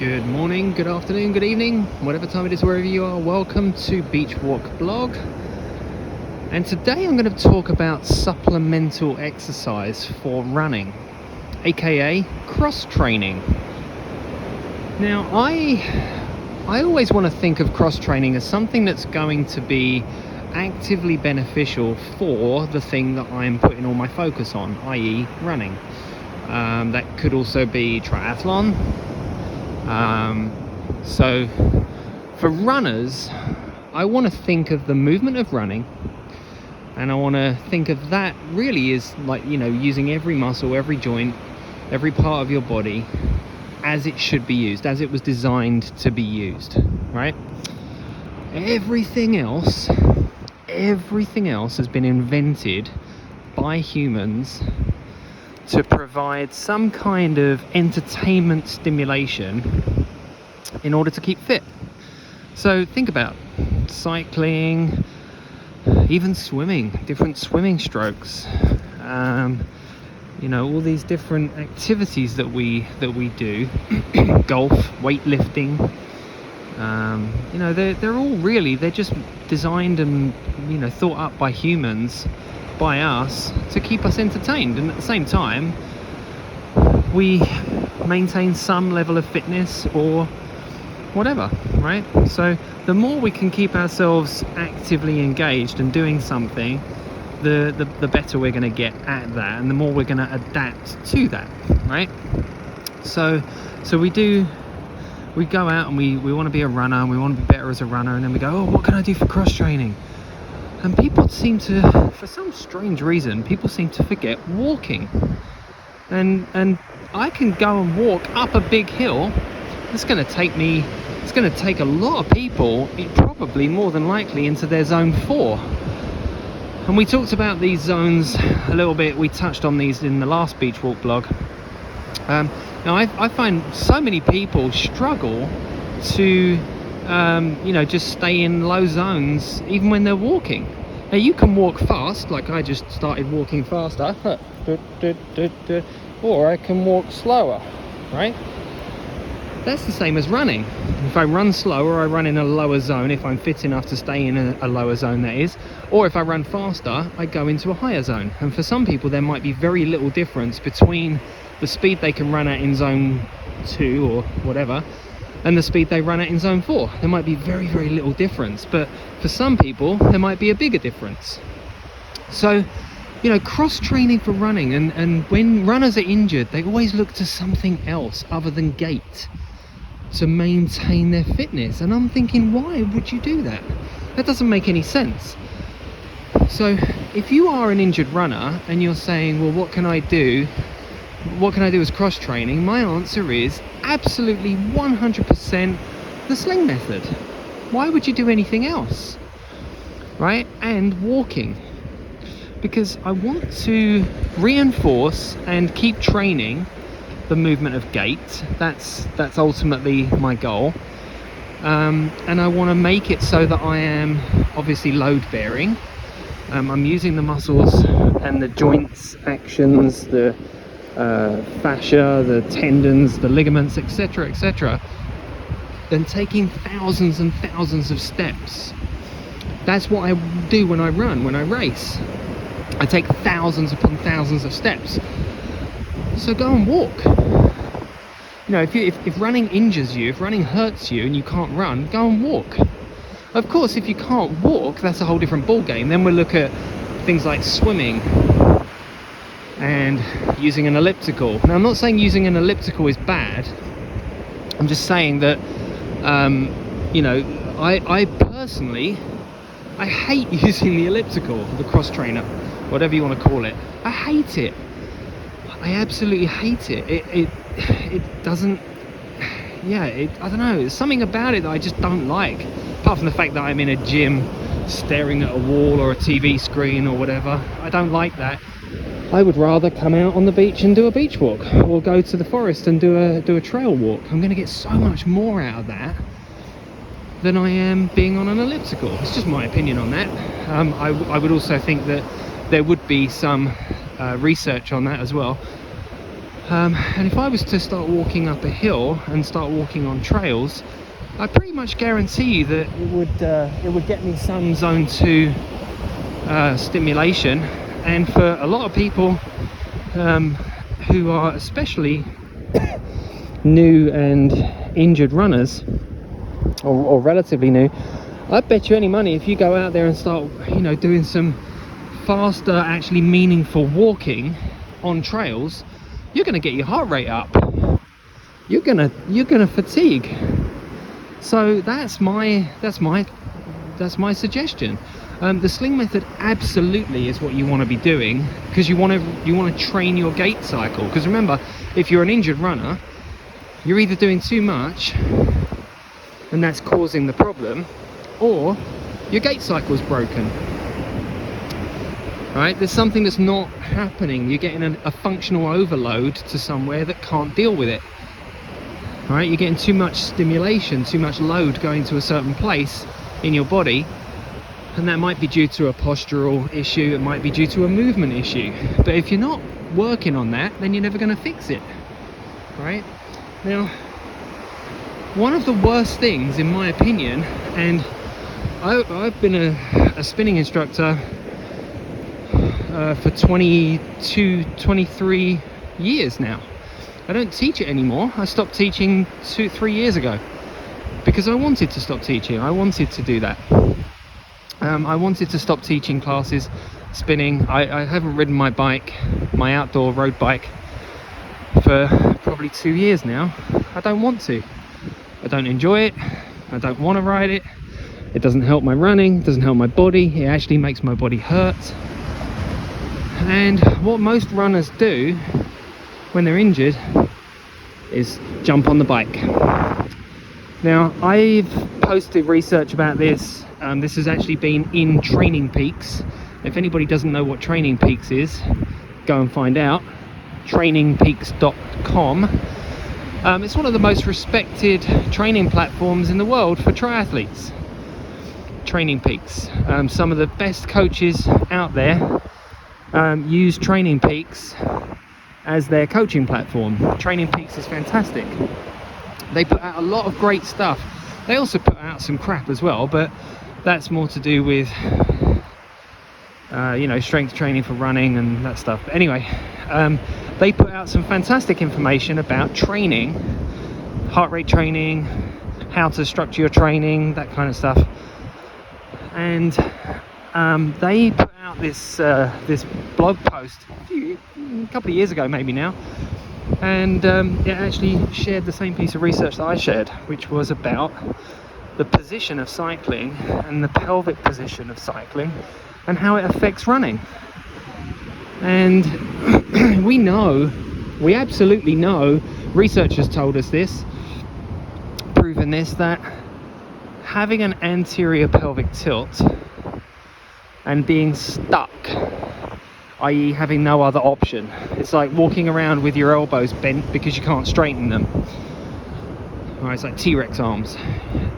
Good morning, good afternoon, good evening, whatever time it is, wherever you are. Welcome to Beach Walk Blog. And today I'm going to talk about supplemental exercise for running, aka cross training. Now, I always want to think of cross training as something that's going to be actively beneficial for the thing that I'm putting all my focus on, i.e. running. That could also be triathlon. So for runners, I want to think of the movement of running, and I want to think of that really as like, using every muscle, every joint, every part of your body as it should be used, as it was designed to be used, right? Everything else has been invented by humans to provide some kind of entertainment stimulation in order to keep fit. So think about cycling, even swimming, different swimming strokes, all these different activities that we do, golf, weightlifting, they're just designed and thought up by humans, by us, to keep us entertained, and at the same time we maintain some level of fitness or whatever, right? So the more we can keep ourselves actively engaged and doing something, the better we're going to get at that, and the more we're going to adapt to that, right? So we go out and we want to be a runner, and we want to be better as a runner, and then we go, oh, what can I do for cross training? And people seem to, for some strange reason, to forget walking. And I can go and walk up a big hill. It's going to take a lot of people, probably more than likely, into their zone 4. And we talked about these zones a little bit. We touched on these in the last Beach Walk blog. Now I find so many people struggle to just stay in low zones even when they're walking. Now you can walk fast, like I just started walking faster, or I can walk slower, right? That's the same as running. If I run slower, I run in a lower zone, if I'm fit enough to stay in a lower zone, that is. Or if I run faster, I go into a higher zone. And for some people, there might be very little difference between the speed they can run at in zone 2 or whatever and the speed they run at in zone 4. There might be very, very little difference, but for some people there might be a bigger difference. So cross training for running, and when runners are injured, they always look to something else other than gait to maintain their fitness. And I'm thinking, why would you do that? That doesn't make any sense. So if you are an injured runner and you're saying, well, what can I do as cross training? My answer is absolutely 100% the sling method. Why would you do anything else, right? And walking, because I want to reinforce and keep training the movement of gait. That's ultimately my goal, and I want to make it so that I am obviously load bearing. I'm using the muscles and the joints actions, the fascia, the tendons, the ligaments, etc., and taking thousands and thousands of steps. That's what I do when I run, when I race. I take thousands upon thousands of steps. So go and walk. If running injures you, if running hurts you and you can't run, go and walk. Of course, if you can't walk, that's a whole different ball game. Then we'll look at things like swimming and using an elliptical. Now, I'm not saying using an elliptical is bad. I'm just saying that, I personally, I hate using the elliptical, the cross trainer, whatever you want to call it. I hate it. I absolutely hate it. It doesn't, I don't know, there's something about it that I just don't like, apart from the fact that I'm in a gym staring at a wall or a TV screen or whatever. I don't like that. I would rather come out on the beach and do a beach walk, or go to the forest and do a trail walk. I'm going to get so much more out of that than I am being on an elliptical. It's just my opinion on that. I would also think that there would be some research on that as well. And if I was to start walking up a hill and start walking on trails, I pretty much guarantee you that it would get me some zone 2 stimulation. And for a lot of people who are especially new and injured runners, or relatively new, I bet you any money if you go out there and start, doing some faster, actually meaningful walking on trails, you're going to get your heart rate up. You're gonna fatigue. So that's my suggestion. The sling method absolutely is what you want to be doing, because you want to train your gait cycle. Because remember, if you're an injured runner, you're either doing too much and that's causing the problem, or your gait cycle's broken. Right? There's something that's not happening. You're getting a functional overload to somewhere that can't deal with it. Right? You're getting too much stimulation, too much load going to a certain place in your body, and that might be due to a postural issue, it might be due to a movement issue. But if you're not working on that, then you're never going to fix it. Right? Now, one of the worst things, in my opinion, and I've been a spinning instructor for 23 years now. I don't teach it anymore. I stopped teaching 3 years ago because I wanted to stop teaching. I wanted to do that. I wanted to stop teaching classes, spinning. I haven't ridden my bike, my outdoor road bike, for probably 2 years now. I don't want to. I don't enjoy it. I don't want to ride it. It doesn't help my running. It doesn't help my body. It actually makes my body hurt. And what most runners do when they're injured is jump on the bike. Now, I've posted research about this. This has actually been in Training Peaks. If anybody doesn't know what Training Peaks is, go and find out. trainingpeaks.com. It's one of the most respected training platforms in the world for triathletes. Training Peaks. Some of the best coaches out there use Training Peaks as their coaching platform. Training Peaks is fantastic. They put out a lot of great stuff. They also put out some crap as well, but that's more to do with strength training for running and that stuff. But anyway, they put out some fantastic information about training, heart rate training, how to structure your training, that kind of stuff. And they put out this blog post a couple of years ago, maybe now, and it actually shared the same piece of research that I shared, which was about the position of cycling and the pelvic position of cycling and how it affects running. And we absolutely know, research has told us this, proven this, that having an anterior pelvic tilt and being stuck, i.e. having no other option, it's like walking around with your elbows bent because you can't straighten them. Right, it's like T-Rex arms.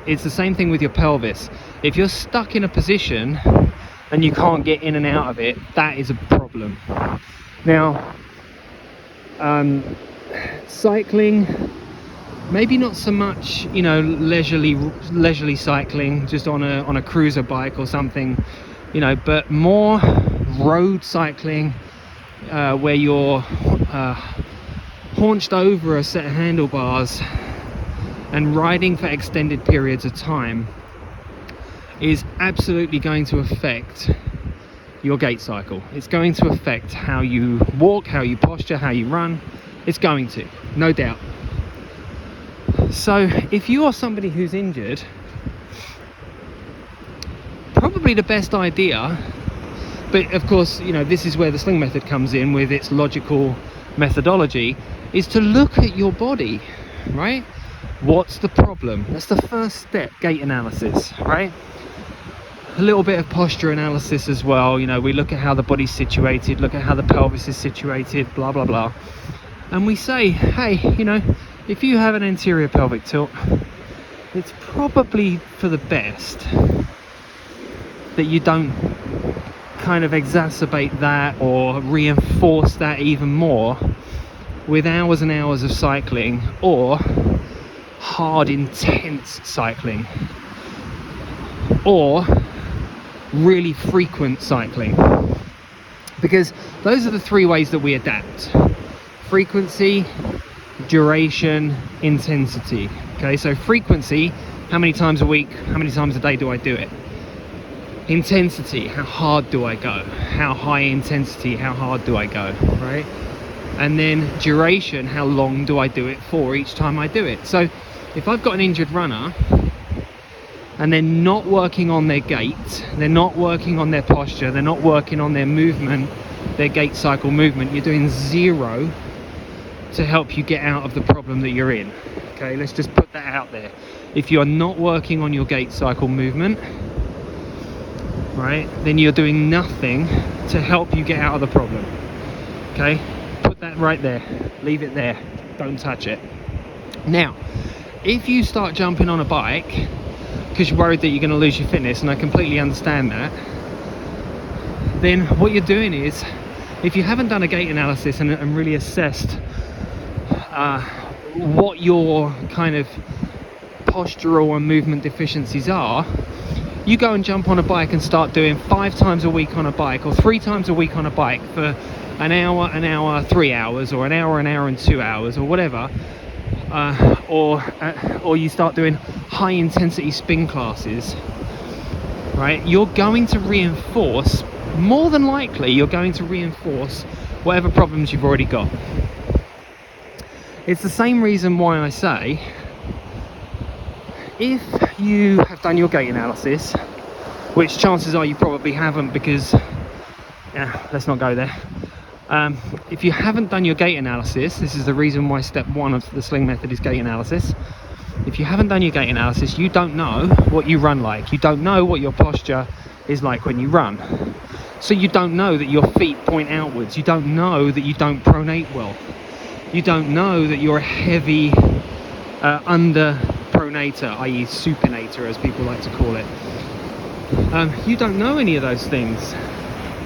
It's the same thing with your pelvis. If you're stuck in a position and you can't get in and out of it, that is a problem. Now, cycling, maybe not so much, leisurely cycling, just on a cruiser bike or something, but more road cycling, where you're haunched over a set of handlebars and riding for extended periods of time, is absolutely going to affect your gait cycle. It's going to affect how you walk, how you posture, how you run. It's going to, no doubt. So if you are somebody who's injured, probably the best idea, but of course, this is where the sling method comes in with its logical methodology, is to look at your body, right? What's the problem? That's the first step, gait analysis, right? A little bit of posture analysis as well. We look at how the body's situated, look at how the pelvis is situated, blah, blah, blah. And we say, hey, if you have an anterior pelvic tilt, it's probably for the best that you don't kind of exacerbate that or reinforce that even more with hours and hours of cycling or hard, intense cycling, or really frequent cycling. Because those are the three ways that we adapt: frequency, duration, intensity. Okay, so frequency, how many times a week, how many times a day do I do it? Intensity, how hard do I go? How high intensity, how hard do I go, right? And then duration, how long do I do it for each time I do it? So if I've got an injured runner and they're not working on their gait, they're not working on their posture, they're not working on their movement, their gait cycle movement, you're doing zero to help you get out of the problem that you're in. Okay, let's just put that out there. If you're not working on your gait cycle movement, right, then you're doing nothing to help you get out of the problem. Okay, put that right there, leave it there, don't touch it. Now, if you start jumping on a bike because you're worried that you're going to lose your fitness, and I completely understand that, then what you're doing is, if you haven't done a gait analysis and really assessed what your kind of postural and movement deficiencies are, you go and jump on a bike and start doing 5 times a week on a bike, or 3 times a week on a bike for an hour, 3 hours, or an hour and 2 hours, or whatever, or you start doing high intensity spin classes, right? You're going to reinforce, more than likely, you're going to reinforce whatever problems you've already got. It's the same reason why I say, if you have done your gait analysis, which chances are you probably haven't, because, yeah, let's not go there. If you haven't done your gait analysis, this is the reason why step 1 of the Sling method is gait analysis. If you haven't done your gait analysis, you don't know what you run like. You don't know what your posture is like when you run. So you don't know that your feet point outwards. You don't know that you don't pronate well. You don't know that you're a heavy under pronator, i.e. supinator, as people like to call it. You don't know any of those things,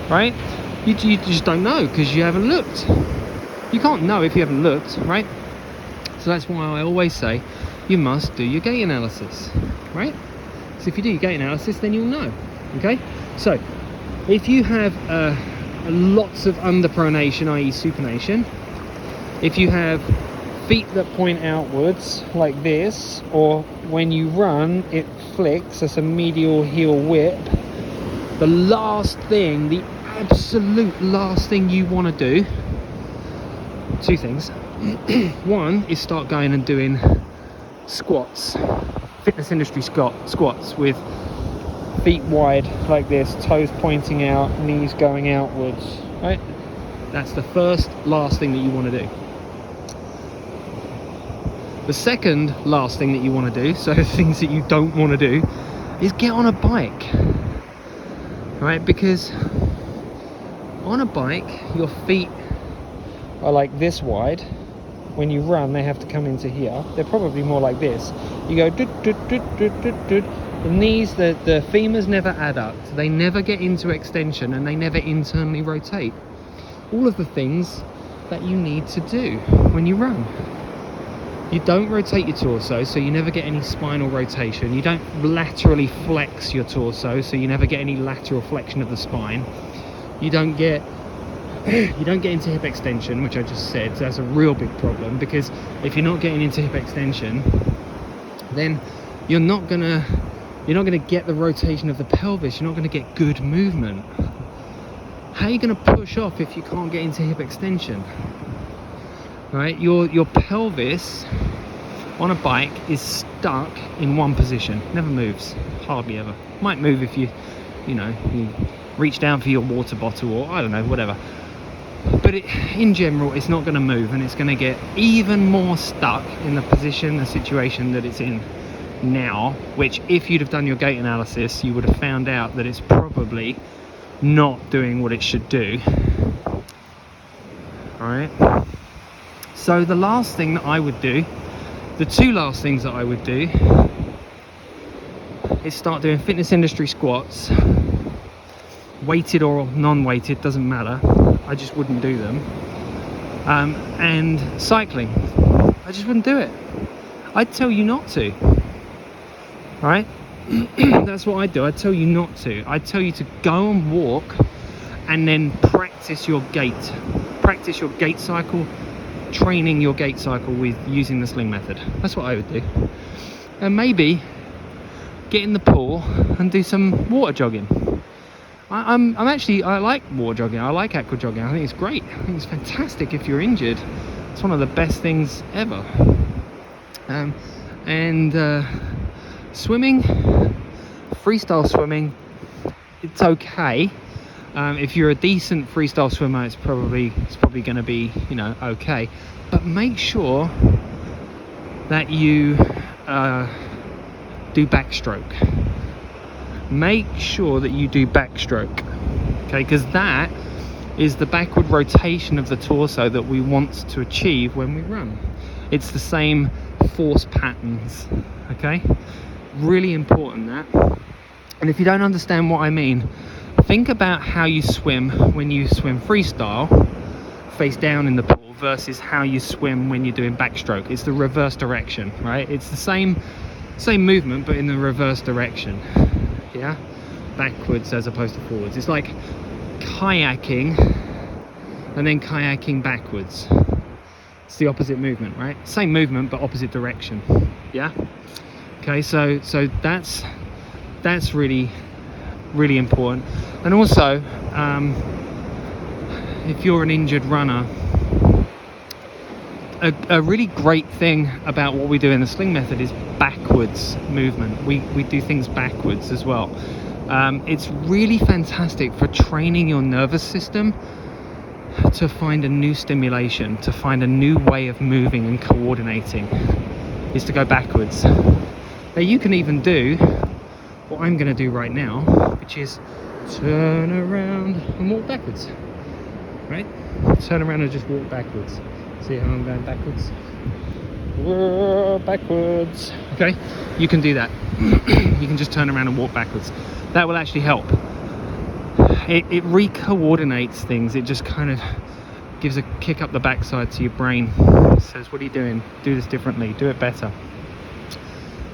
right? You just don't know because you haven't looked. You can't know if you haven't looked, right? So that's why I always say you must do your gait analysis, right? So if you do your gait analysis, then you'll know, okay? So if you have lots of underpronation, i.e. supination, if you have feet that point outwards like this, or when you run it flicks, that's a medial heel whip, the last thing, the absolute last thing you want to do, 2 things. 1 is start going and doing squats, fitness industry squats with feet wide like this, toes pointing out, knees going outwards, right? That's the last thing that you want to do. The second last thing that you want to do, so things that you don't want to do, is get on a bike, right? Because on a bike, your feet are like this wide. When you run, they have to come into here. They're probably more like this. You go doot, doot, doot, doot, doot, doot. The knees, the femurs never adduct. They never get into extension, and they never internally rotate. All of the things that you need to do when you run. You don't rotate your torso, so you never get any spinal rotation. You don't laterally flex your torso, so you never get any lateral flexion of the spine. You don't get into hip extension, which I just said, so that's a real big problem, because if you're not getting into hip extension, then you're not gonna get the rotation of the pelvis. You're not gonna get good movement. How are you gonna push off if you can't get into hip extension? Right, your pelvis on a bike is stuck in one position, never moves, hardly ever. Might move if you reach down for your water bottle, or I don't know, whatever. But in general, it's not going to move, and it's going to get even more stuck in the position, the situation that it's in now, which if you'd have done your gait analysis, you would have found out that it's probably not doing what it should do. All right. So the last thing that I would do, the 2 last things that I would do, is start doing fitness industry squats, weighted or non-weighted, doesn't matter. I just wouldn't do them. and cycling. I just wouldn't do it. I'd tell you not to, right? That's what I'd do. I'd tell you not to. I'd tell you to go and walk and then practice your gait cycle, training your gait cycle with using the sling method. That's what I would do. And maybe get in the pool and do some water jogging. I like water jogging. I like aqua jogging. I think it's great. I think it's fantastic if you're injured. It's one of the best things ever. Swimming, freestyle swimming, it's okay. If you're a decent freestyle swimmer, it's probably going to be, okay. But make sure that you do backstroke. Make sure that you do backstroke, okay? Because that is the backward rotation of the torso that we want to achieve when we run. It's the same force patterns, okay? Really important, that. And if you don't understand what I mean, think about how you swim when you swim freestyle, face down in the pool, versus how you swim when you're doing backstroke. It's the reverse direction, right? It's the same movement, but in the reverse direction. Yeah, backwards as opposed to forwards. It's like kayaking and then kayaking backwards. It's the opposite movement, right? Same movement but opposite direction. Yeah. Okay, so that's really important. And also, if you're an injured runner, a really great thing about what we do in the sling method is backwards movement. We do things backwards as well. It's really fantastic for training your nervous system to find a new stimulation, to find a new way of moving and coordinating, is to go backwards. Now you can even do what I'm going to do right now, which is turn around and walk backwards. Right? Turn around and just walk backwards. See how I'm going backwards? Backwards. Okay, you can do that. You can just turn around and walk backwards. That will actually help. It re-coordinates things. It just kind of gives a kick up the backside to your brain. It says, what are you doing? Do this differently. Do it better.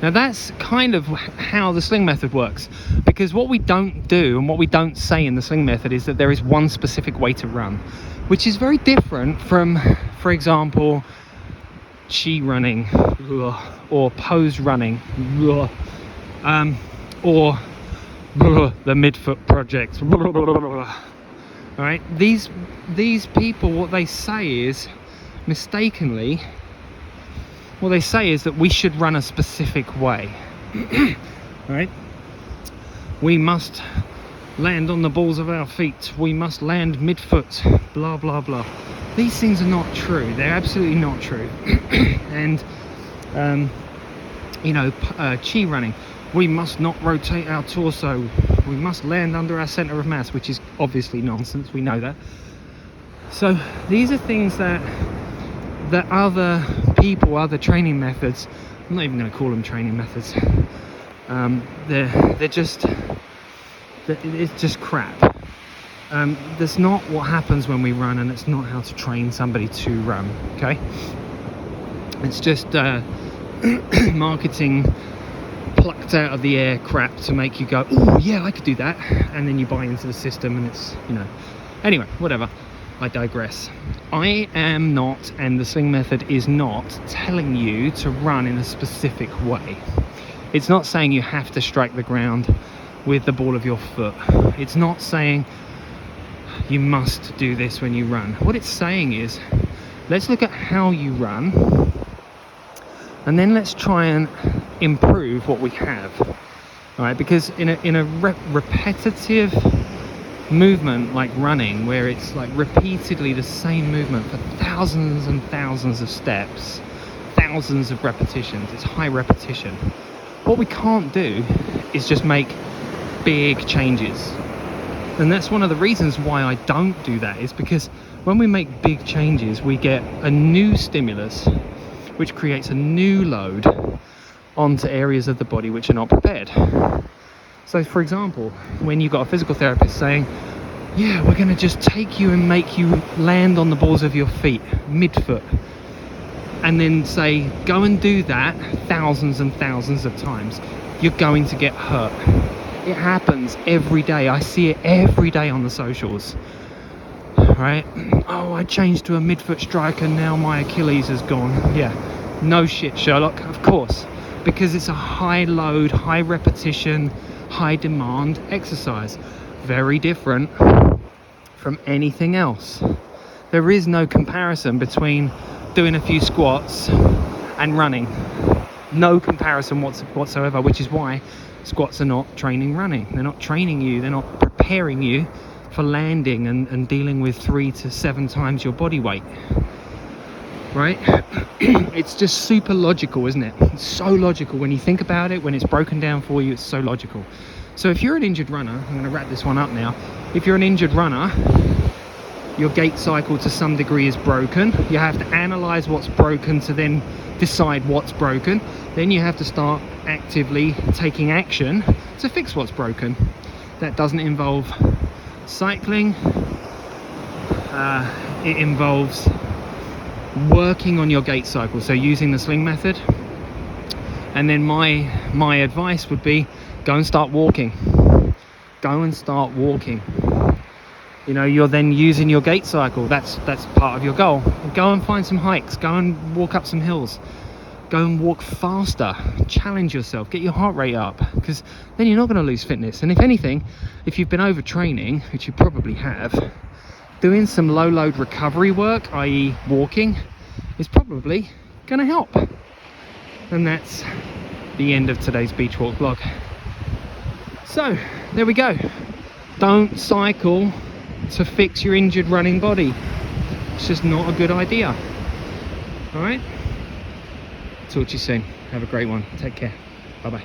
Now that's kind of how the sling method works, because what we don't do and what we don't say in the sling method is that there is one specific way to run, which is very different from, for example, chi running or pose running or the midfoot project. All right, these people, what they say is, mistakenly, what they say is that we should run a specific way. Right? We must land on the balls of our feet. We must land midfoot. Blah blah blah. These things are not true. They're absolutely not true. And chi running, we must not rotate our torso. We must land under our center of mass, which is obviously nonsense. We know that. So these are things that other people, other training methods, I'm not even going to call them training methods, they're just, it's just crap. That's not what happens when we run, and it's not how to train somebody to run, okay? It's just marketing plucked out of the air crap to make you go, oh yeah, I could do that, and then you buy into the system, and it's, anyway, whatever. I digress. I am not, and the sling method is not, telling you to run in a specific way. It's not saying you have to strike the ground with the ball of your foot. It's not saying you must do this when you run. What it's saying is, let's look at how you run, and then let's try and improve what we have. All right, because in a repetitive movement like running, where it's like repeatedly the same movement for thousands and thousands of steps, thousands of repetitions, it's high repetition. What we can't do is just make big changes. And that's one of the reasons why I don't do that, is because when we make big changes, we get a new stimulus which creates a new load onto areas of the body which are not prepared. So for example, when you've got a physical therapist saying, yeah, we're going to just take you and make you land on the balls of your feet, midfoot. And then say, go and do that thousands and thousands of times. You're going to get hurt. It happens every day. I see it every day on the socials. Right? Oh, I changed to a midfoot strike and now my Achilles is gone. Yeah, no shit, Sherlock, of course. Because it's a high load, high repetition, high demand exercise. Very different from anything else. There is no comparison between doing a few squats and running. No comparison whatsoever, which is why squats are not training running. They're not training you, they're not preparing you for landing and dealing with 3 to 7 times your body weight. Right? It's just super logical, isn't it? It's so logical when you think about it. When it's broken down for you, it's so logical. So if you're an injured runner, I'm going to wrap this one up now. If you're an injured runner, your gait cycle to some degree is broken. You have to analyze what's broken to then decide what's broken. Then you have to start actively taking action to fix what's broken. That doesn't involve cycling. It involves working on your gait cycle, so using the sling method. And then my advice would be, go and start walking. Go and start walking. You know, you're then using your gait cycle. That's part of your goal. Go and find some hikes. Go and walk up some hills. Go and walk faster. Challenge yourself. Get your heart rate up, because then you're not going to lose fitness. And if anything, if you've been overtraining, which you probably have, doing some low load recovery work, i.e. walking, is probably going to help. And that's the end of today's Beach Walk vlog. So there we go. Don't cycle to fix your injured running body. It's just not a good idea. All right, talk to you soon. Have a great one. Take care. Bye bye.